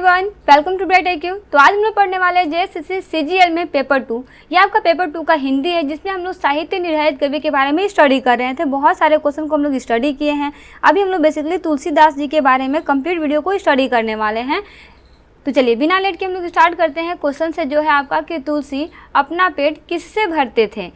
Everyone, welcome to bright IQ। तो आज हम लोग पढ़ने वाले हैं JSSC CGL में पेपर 2। ये आपका पेपर 2 का हिंदी है, जिसमें हम लोग साहित्य निर्धारित कवि के बारे में स्टडी कर रहे थे। बहुत सारे क्वेश्चन को हम लोग स्टडी किए हैं। अभी हम लोग बेसिकली तुलसीदास जी के बारे में कंप्लीट वीडियो को स्टडी करने वाले हैं। तो चलिए बिना लेट के हम लोग स्टार्ट करते हैं क्वेश्चन से, जो है आपका कि तुलसी अपना पेट किससे भरते थे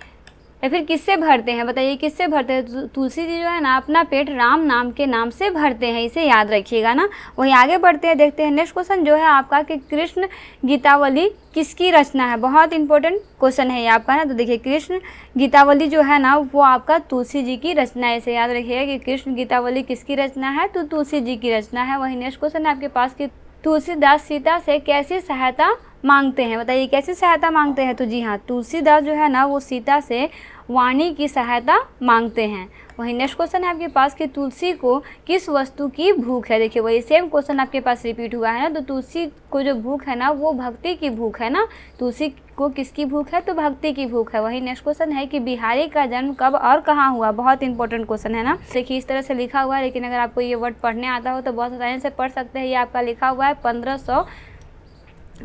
या फिर किससे भरते हैं, बताइए किससे भरते हैं। तुलसी जी जो है ना अपना पेट राम नाम के नाम से भरते हैं, इसे याद रखिएगा ना। वहीं आगे बढ़ते हैं, देखते हैं नेक्स्ट क्वेश्चन जो है आपका कि कृष्ण गीतावली किसकी रचना है। बहुत इंपॉर्टेंट क्वेश्चन है ये आपका ना। तो देखिए कृष्ण गीतावली जो है ना वो आपका तुलसी जी की रचना है, इसे याद रखिएगा कि कृष्ण गीतावली किसकी रचना है, तो तुलसी जी की रचना है। वहीं नेक्स्ट क्वेश्चन है आपके पास कि तुलसीदास सीता से कैसी सहायता मांगते हैं, बताइए कैसी सहायता मांगते हैं। तो जी हाँ, तुलसीदास जो है ना वो सीता से वाणी की सहायता मांगते हैं। वहीं नेक्स्ट क्वेश्चन है आपके पास कि तुलसी को किस वस्तु की भूख है। देखिए वही सेम क्वेश्चन आपके पास रिपीट हुआ है ना। तो तुलसी को जो भूख है ना वो भक्ति की भूख है ना। तुलसी को किसकी भूख है, तो भक्ति की भूख है। वही नेक्स्ट क्वेश्चन है कि बिहारी का जन्म कब और कहाँ हुआ। बहुत इंपॉर्टेंट क्वेश्चन है ना। देखिए इस तरह से लिखा हुआ है, लेकिन अगर आपको ये वर्ड पढ़ने आता हो तो बहुत आसानी से पढ़ सकते हैं। ये आपका लिखा हुआ है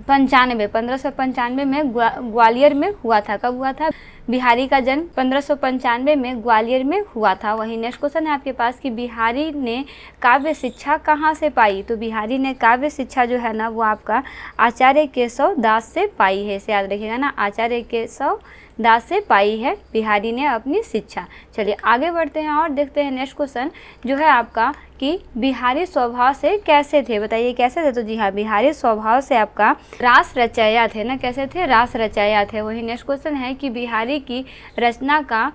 1595 में ग्वालियर में हुआ था। कब हुआ था बिहारी का जन्म? 1595 में ग्वालियर में हुआ था। वहीं नेक्स्ट क्वेश्चन है आपके पास कि बिहारी ने काव्य शिक्षा कहाँ से पाई। तो बिहारी ने काव्य शिक्षा जो है ना वो आपका आचार्य केशव दास से पाई है, इसे याद रखिएगा ना। आचार्य केशव दास से पाई है बिहारी ने अपनी शिक्षा। चलिए आगे बढ़ते हैं और देखते हैं नेक्स्ट क्वेश्चन जो है आपका कि बिहारी स्वभाव से कैसे थे, बताइए कैसे थे। तो जी हाँ, बिहारी स्वभाव से आपका रास रचयिता थे ना। कैसे थे? रास रचयिता थे। वही नेक्स्ट क्वेश्चन है कि बिहारी की रचना का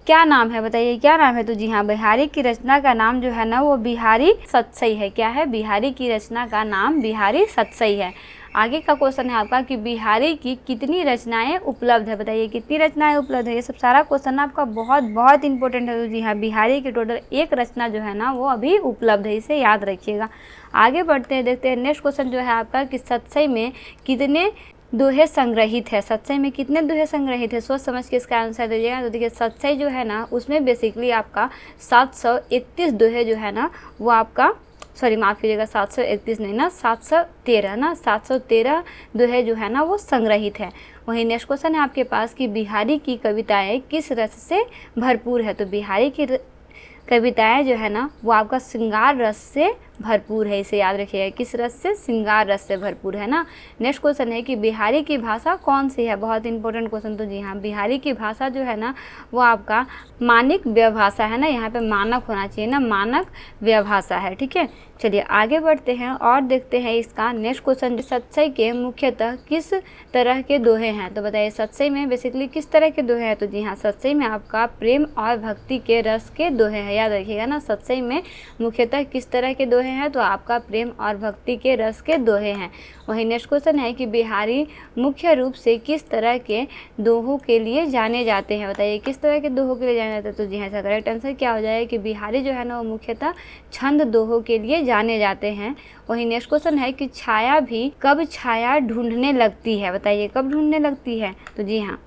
क्या नाम है, बताइए क्या नाम है। तो जी हाँ, बिहारी की रचना का नाम जो है ना वो बिहारी सतसई है। क्या है? बिहारी की रचना का नाम बिहारी सतसई है। आगे का क्वेश्चन है आपका कि बिहारी की कितनी रचनाएं उपलब्ध है, बताइए कितनी रचनाएं उपलब्ध है। ये सब सारा क्वेश्चन आपका बहुत इंपॉर्टेंट है। तो जी हाँ, बिहारी की टोटल एक रचना जो है ना वो अभी उपलब्ध है, इसे याद रखिएगा। आगे बढ़ते हैं, देखते हैं नेक्स्ट क्वेश्चन जो है आपका कि सतसई में कितने दोहे संग्रहित है। सतसई में कितने दोहे संग्रहित है, सोच समझ के इसका आंसर दीजिएगा। तो देखिए सतसई जो है ना उसमें बेसिकली आपका 731 दोहे जो है ना वो आपका, सॉरी माफ़ कीजिएगा, 731 नहीं ना, 713 ना, 713 दोहे जो है ना वो संग्रहित है। वहीं नेक्स्ट क्वेश्चन है आपके पास कि बिहारी की कविताएं किस रस से भरपूर है। तो बिहारी की कविताएं जो है ना वो आपका श्रृंगार रस से भरपूर है, इसे याद रखिएगा। किस रस से? श्रृंगार रस से भरपूर है ना। नेक्स्ट क्वेश्चन है कि बिहारी की भाषा कौन सी है, बहुत इंपॉर्टेंट क्वेश्चन। तो जी हाँ, बिहारी की भाषा जो है ना वो आपका मानक व्यभाषा है ना। यहाँ पे मानक होना चाहिए ना, मानक व्यभाषा है, ठीक है। चलिए आगे बढ़ते हैं और देखते हैं इसका नेक्स्ट क्वेश्चन। सतसई के मुख्यतः किस तरह के दोहे हैं, तो बताइए सतसई में बेसिकली किस तरह के दोहे हैं। तो जी हाँ, सतसई में आपका प्रेम और भक्ति के रस के दोहे हैं, याद रखिएगा ना। सतसई में मुख्यतः किस तरह के दोहे हैं, तो आपका प्रेम और भक्ति के रस के दोहे हैं। वहीं नेक्स्ट क्वेश्चन है कि बिहारी मुख्य रूप से किस तरह के दोहों के लिए जाने जाते हैं, बताइए किस तरह के दोहों के लिए जाने जाते हैं। तो जी हाँ, करेक्ट आंसर क्या हो जाएगा कि बिहारी जो है ना वो मुख्यतः छंद दोहों के लिए जाने जाते हैं। वहीं नेक्स्ट क्वेश्चन है कि छाया भी कब छाया ढूंढने लगती है, बताइए कब ढूंढने लगती है। तो जी हाँ,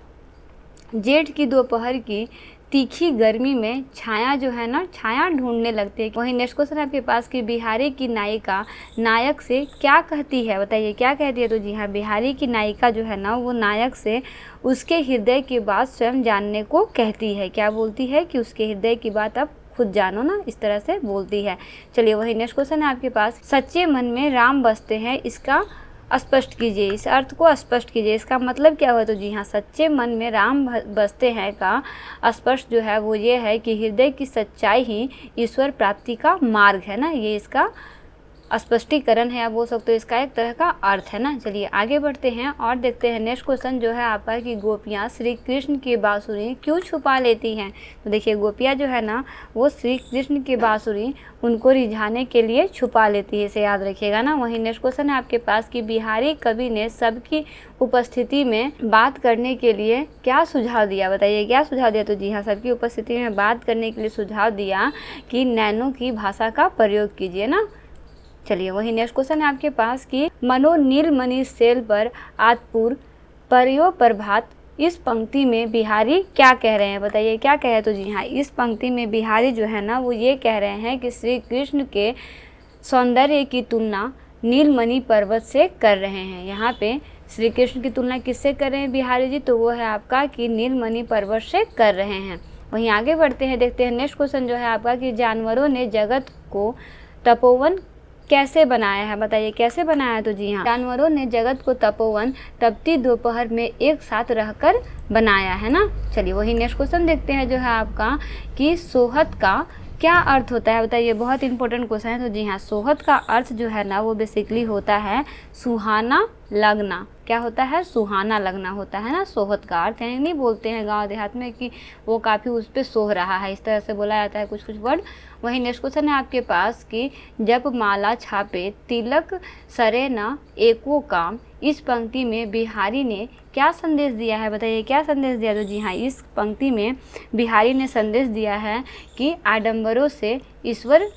जेठ की दोपहर की तीखी गर्मी में छाया जो है ना छाया ढूंढने लगती है। वहीं नेक्स्ट क्वेश्चन है आपके पास कि बिहारी की नायिका नायक से क्या कहती है, बताइए क्या कहती है। तो जी हाँ, बिहारी की नायिका जो है ना वो नायक से उसके हृदय की बात स्वयं जानने को कहती है। क्या बोलती है कि उसके हृदय की बात आप खुद जानो ना, इस तरह से बोलती है। चलिए वही नेक्स्ट क्वेश्चन है आपके पास, सच्चे मन में राम बसते हैं, इसका स्पष्ट कीजिए, इस अर्थ को स्पष्ट कीजिए, इसका मतलब क्या हुआ। तो जी हाँ, सच्चे मन में राम बसते हैं का स्पष्ट जो है वो ये है कि हृदय की सच्चाई ही ईश्वर प्राप्ति का मार्ग है ना। ये इसका स्पष्टीकरण है, आप बोल सकते हो इसका एक तरह का अर्थ है ना। चलिए आगे बढ़ते हैं और देखते हैं नेक्स्ट क्वेश्चन जो है आपका कि गोपियाँ श्री कृष्ण की बांसुरी क्यों छुपा लेती हैं। तो देखिए गोपियाँ जो है ना वो श्री कृष्ण की बांसुरी उनको रिझाने के लिए छुपा लेती है, इसे याद रखिएगा ना। वहीं नेक्स्ट क्वेश्चन है आपके पास कि बिहारी कवि ने सबकी उपस्थिति में बात करने के लिए क्या सुझाव दिया, बताइए क्या सुझाव दिया। तो जी हाँ, सबकी उपस्थिति में बात करने के लिए सुझाव दिया कि नैनों की भाषा का प्रयोग कीजिए ना। चलिए वही नेक्स्ट क्वेश्चन है आपके पास कि मनो नीलमणि सेल पर आतपुर परियो प्रभात, इस पंक्ति में बिहारी क्या कह रहे हैं, बताइए क्या कह रहे हैं। तो जी हाँ, इस पंक्ति में बिहारी जो है ना वो ये कह रहे हैं कि श्री कृष्ण के सौंदर्य की तुलना नीलमणि पर्वत से कर रहे हैं। यहाँ पे श्री कृष्ण की तुलना किससे कर रहे हैं बिहारी जी, तो वो है आपका कि नीलमणि पर्वत से कर रहे हैं। वहीं आगे बढ़ते हैं, देखते हैं नेक्स्ट क्वेश्चन जो है आपका कि जानवरों ने जगत को तपोवन कैसे बनाया है, बताइए कैसे बनाया है। तो जी हाँ, जानवरों ने जगत को तपोवन तपती दोपहर में एक साथ रहकर बनाया है ना। चलिए वही नेक्स्ट क्वेश्चन देखते हैं जो है आपका कि सोहत का क्या अर्थ होता है, बताइए, बहुत इंपॉर्टेंट क्वेश्चन है। तो जी हाँ, सोहत का अर्थ जो है ना वो बेसिकली होता है सुहाना लगना। क्या होता है, सुहाना लगना होता है ना सोहत का अर्थ। यानी नहीं बोलते हैं गांव देहात में कि वो काफ़ी उस पर सोह रहा है, इस तरह से बोला जाता है कुछ कुछ वर्ड। वहीं नेक्स्ट क्वेश्चन है आपके पास कि जब माला छापे तिलक सरे न एको काम, इस पंक्ति में बिहारी ने क्या संदेश दिया है, बताइए क्या संदेश दिया। तो जी हाँ, इस पंक्ति में बिहारी ने संदेश दिया है कि आडंबरों से ईश्वर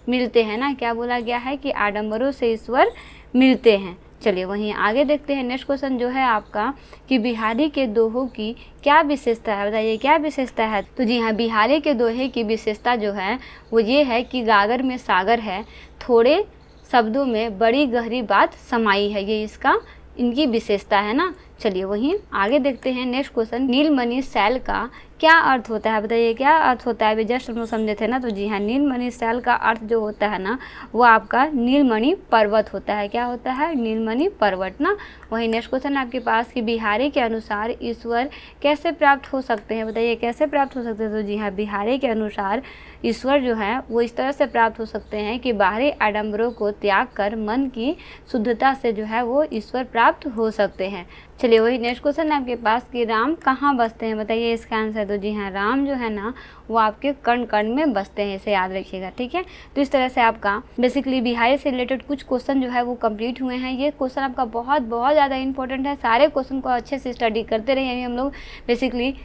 मिलते हैं ना। क्या बोला गया है कि आडंबरों से ईश्वर मिलते हैं। चलिए वहीं आगे देखते हैं नेक्स्ट क्वेश्चन जो है आपका कि बिहारी के दोहों की क्या विशेषता है, बताइए क्या विशेषता है। तो जी हाँ, बिहारी के दोहे की विशेषता जो है वो ये है कि गागर में सागर है, थोड़े शब्दों में बड़ी गहरी बात समाई है, ये इसका इनकी विशेषता है ना। चलिए वहीं आगे देखते हैं नेक्स्ट क्वेश्चन, नीलमणि शैल का क्या अर्थ होता है, बताइए क्या अर्थ होता है। अभी जस्ट हम लोग समझे थे ना। तो जी हाँ, नीलमणि शैल का अर्थ जो होता है ना वो आपका नीलमणि पर्वत होता है। क्या होता है, नीलमणि पर्वत ना। वहीं नेक्स्ट क्वेश्चन आपके पास कि बिहारी के अनुसार ईश्वर कैसे प्राप्त हो सकते हैं, बताइए कैसे प्राप्त हो सकते हैं। तो जी हाँ, बिहारी के अनुसार ईश्वर जो है वो इस तरह से प्राप्त हो सकते हैं कि बाहरी आडंबरों को त्याग कर मन की शुद्धता से जो है वो ईश्वर प्राप्त हो सकते हैं। चलिए वही नेक्स्ट क्वेश्चन है आपके पास कि राम कहाँ बसते हैं, बताइए इसका आंसर। तो जी हाँ, राम जो है ना वो आपके कण कण में बसते हैं, इसे याद रखिएगा, ठीक है। तो इस तरह से आपका बेसिकली बिहारी से रिलेटेड कुछ क्वेश्चन जो है वो कंप्लीट हुए हैं। ये क्वेश्चन आपका बहुत बहुत ज़्यादा इंपॉर्टेंट है, सारे क्वेश्चन को अच्छे से स्टडी करते रहिए। अभी हम लोग बेसिकली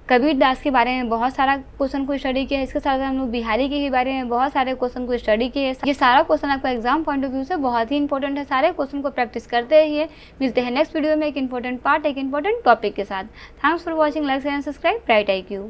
कबीर दास के बारे में बहुत सारा क्वेश्चन को स्टडी किया है, इसके साथ हम लोग बिहारी के बारे में बहुत सारे क्वेश्चन को स्टडी किए हैं। ये सारा क्वेश्चन आपका एग्जाम पॉइंट ऑफ व्यू से बहुत ही इंपॉर्टेंट है, सारे क्वेश्चन को प्रैक्टिस करते रहिए। मिलते हैं नेक्स्ट वीडियो में एक इंपॉर्टेंट पार्ट, एक इंपॉर्टेंट टॉपिक के साथ। Thanks for watching, like and subscribe bright IQ।